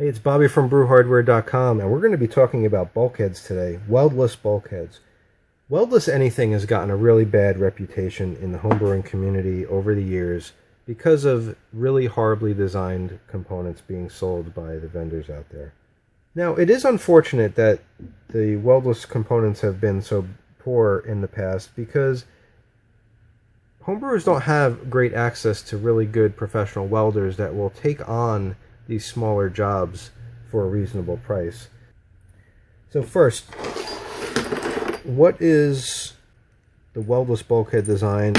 Hey, it's Bobby from brewhardware.com, and we're going to be talking about bulkheads today, weldless bulkheads. Weldless anything has gotten a really bad reputation in the homebrewing community over the years because of really horribly designed components being sold by the vendors out there. Now, it is unfortunate that the weldless components have been so poor in the past because homebrewers don't have great access to really good professional welders that will take on these smaller jobs for a reasonable price. So first, what is the weldless bulkhead design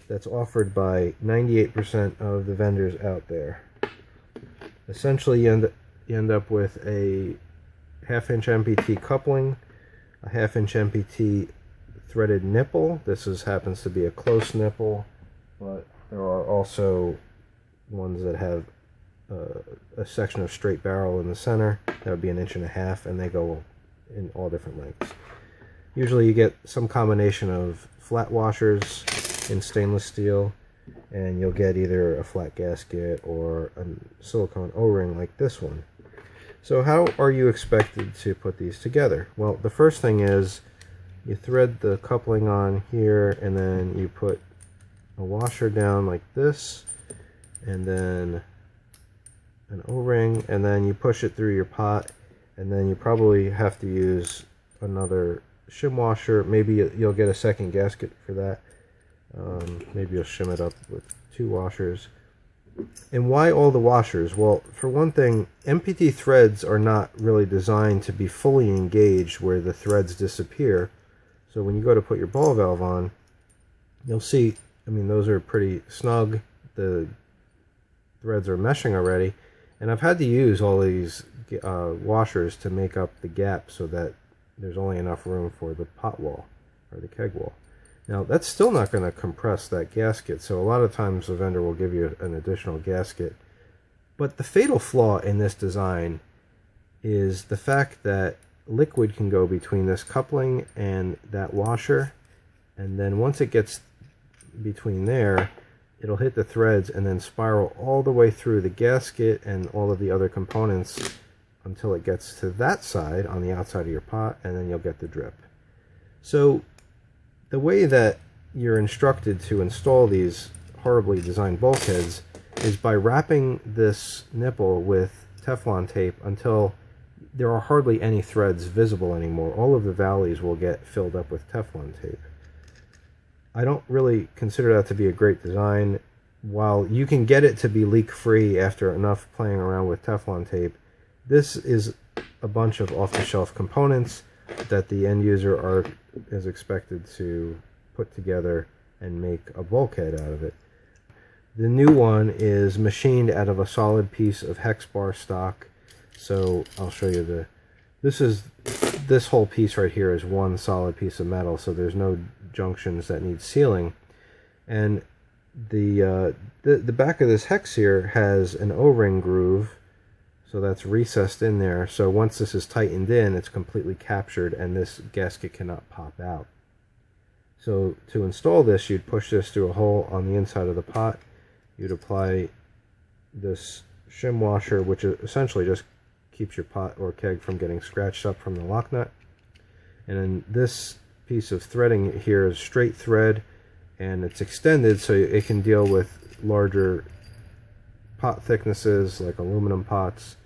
that's offered by 98% of the vendors out there? Essentially, you end up with a half-inch MPT coupling, a half-inch MPT threaded nipple. This happens to be a close nipple, but there are also ones that have a section of straight barrel in the center. That would be 1.5 inches, and they go in all different lengths. Usually you get some combination of flat washers in stainless steel, and you'll get either a flat gasket or a silicone O-ring like this one. So how are you expected to put these together? Well, the first thing is you thread the coupling on here, and then you put a washer down like this, and then an O-ring, and then you push it through your pot, and then you probably have to use another shim washer. Maybe you'll get a second gasket for that. Maybe you'll shim it up with 2 washers. And why all the washers? Well, for one thing, MPT threads are not really designed to be fully engaged where the threads disappear. So when you go to put your ball valve on, you'll see, I mean, those are pretty snug. The threads are meshing already. And I've had to use all these washers to make up the gap so that there's only enough room for the pot wall or the keg wall. Now, that's still not going to compress that gasket, so a lot of times the vendor will give you an additional gasket. But the fatal flaw in this design is the fact that liquid can go between this coupling and that washer, and then once it gets between there, it'll hit the threads and then spiral all the way through the gasket and all of the other components until it gets to that side on the outside of your pot, and then you'll get the drip. So the way that you're instructed to install these horribly designed bulkheads is by wrapping this nipple with Teflon tape until there are hardly any threads visible anymore. All of the valleys will get filled up with Teflon tape. I don't really consider that to be a great design. While you can get it to be leak-free after enough playing around with Teflon tape, this is a bunch of off-the-shelf components that the end user is expected to put together and make a bulkhead out of it. The new one is machined out of a solid piece of hex bar stock. So I'll show you this whole piece right here is one solid piece of metal, so there's no junctions that need sealing. And the back of this hex here has an O-ring groove, so that's recessed in there. So once this is tightened in, it's completely captured and this gasket cannot pop out. So to install this, you'd push this through a hole on the inside of the pot. You'd apply this shim washer, which essentially just keeps your pot or keg from getting scratched up from the lock nut. And then this piece of threading here is straight thread, and it's extended so it can deal with larger pot thicknesses like aluminum pots.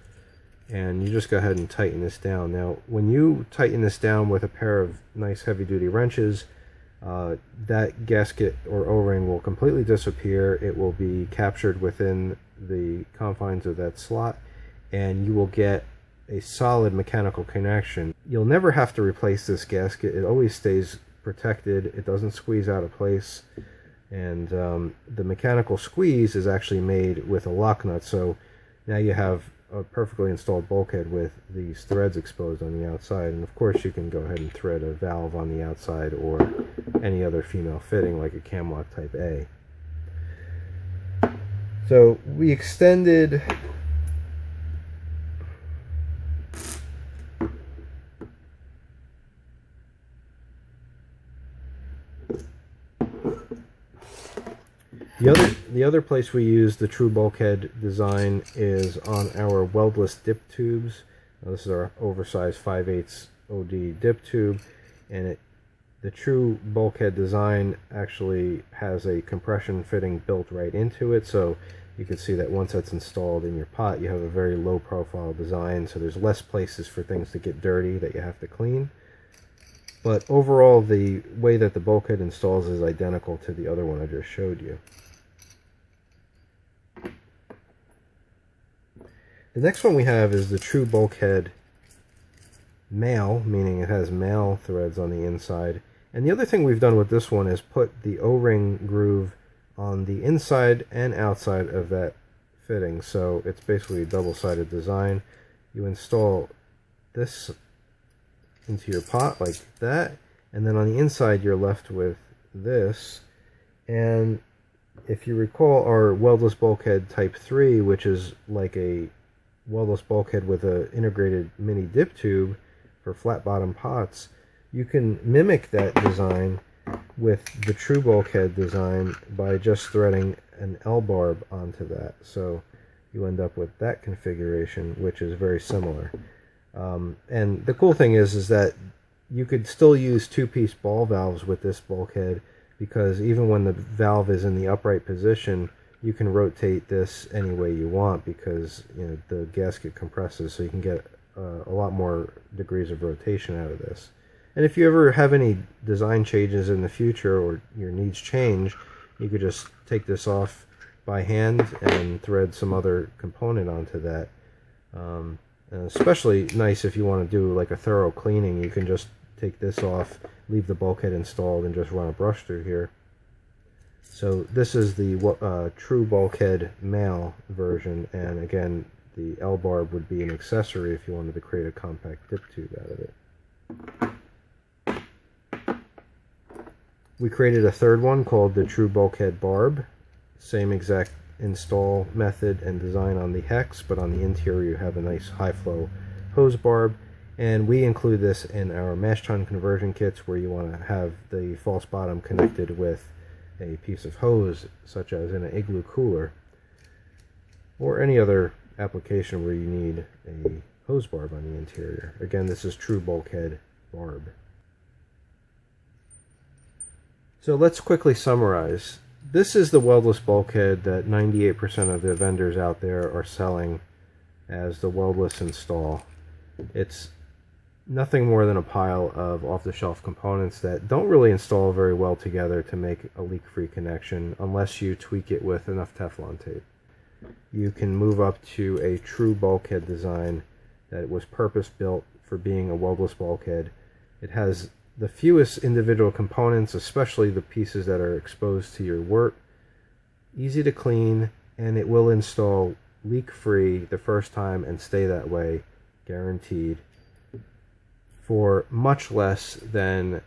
And you just go ahead and tighten this down. Now, when you tighten this down with a pair of nice heavy-duty wrenches, that gasket or O-ring will completely disappear. It will be captured within the confines of that slot, and you will get a solid mechanical connection. You'll never have to replace this gasket. It always stays protected. It doesn't squeeze out of place. And the mechanical squeeze is actually made with a lock nut, so now you have a perfectly installed bulkhead with these threads exposed on the outside. And of course you can go ahead and thread a valve on the outside or any other female fitting like a camlock type A. So we extended The other place we use the True Bulkhead design is on our weldless dip tubes. This is our oversized 5/8 OD dip tube, and the True Bulkhead design actually has a compression fitting built right into it, so you can see that once that's installed in your pot, you have a very low profile design, so there's less places for things to get dirty that you have to clean. But overall, the way that the bulkhead installs is identical to the other one I just showed you. The next one we have is the True Bulkhead male, meaning it has male threads on the inside. And the other thing we've done with this one is put the O-ring groove on the inside and outside of that fitting. So it's basically a double-sided design. You install this into your pot like that, and then on the inside you're left with this. And if you recall our weldless bulkhead type 3, which is like a weldless bulkhead with an integrated mini dip tube for flat bottom pots, you can mimic that design with the True Bulkhead design by just threading an L-barb onto that. So you end up with that configuration, which is very similar. And the cool thing is that you could still use two-piece ball valves with this bulkhead, because even when the valve is in the upright position, you can rotate this any way you want, because the gasket compresses, so you can get a lot more degrees of rotation out of this. And if you ever have any design changes in the future, or your needs change, you could just take this off by hand and thread some other component onto that. Especially nice if you want to do like a thorough cleaning. You can just take this off, leave the bulkhead installed, and just run a brush through here. So this is the True Bulkhead male version, and again, the L-barb would be an accessory if you wanted to create a compact dip tube out of it. We created a third one called the True Bulkhead barb. Same exact install method and design on the hex, but on the interior you have a nice high flow hose barb. And we include this in our mash tun conversion kits, where you want to have the false bottom connected with a piece of hose, such as in an igloo cooler, or any other application where you need a hose barb on the interior. Again, this is True Bulkhead barb. So let's quickly summarize. This is the weldless bulkhead that 98% of the vendors out there are selling as the weldless install. It's nothing more than a pile of off-the-shelf components that don't really install very well together to make a leak-free connection unless you tweak it with enough Teflon tape. You can move up to a True Bulkhead design that was purpose-built for being a weldless bulkhead. It has the fewest individual components, especially the pieces that are exposed to your wort. Easy to clean, and it will install leak-free the first time and stay that way, guaranteed, for much less than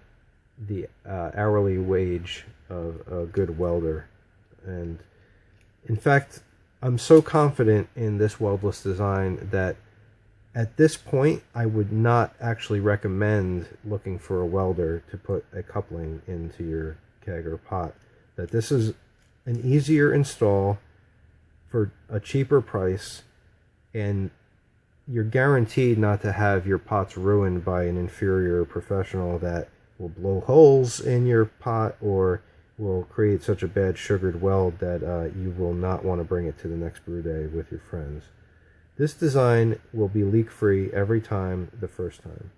the hourly wage of a good welder. And in fact, I'm so confident in this weldless design that at this point I would not actually recommend looking for a welder to put a coupling into your keg or pot. That this is an easier install for a cheaper price, and you're guaranteed not to have your pots ruined by an inferior professional that will blow holes in your pot or will create such a bad sugared weld that you will not want to bring it to the next brew day with your friends. This design will be leak-free every time the first time.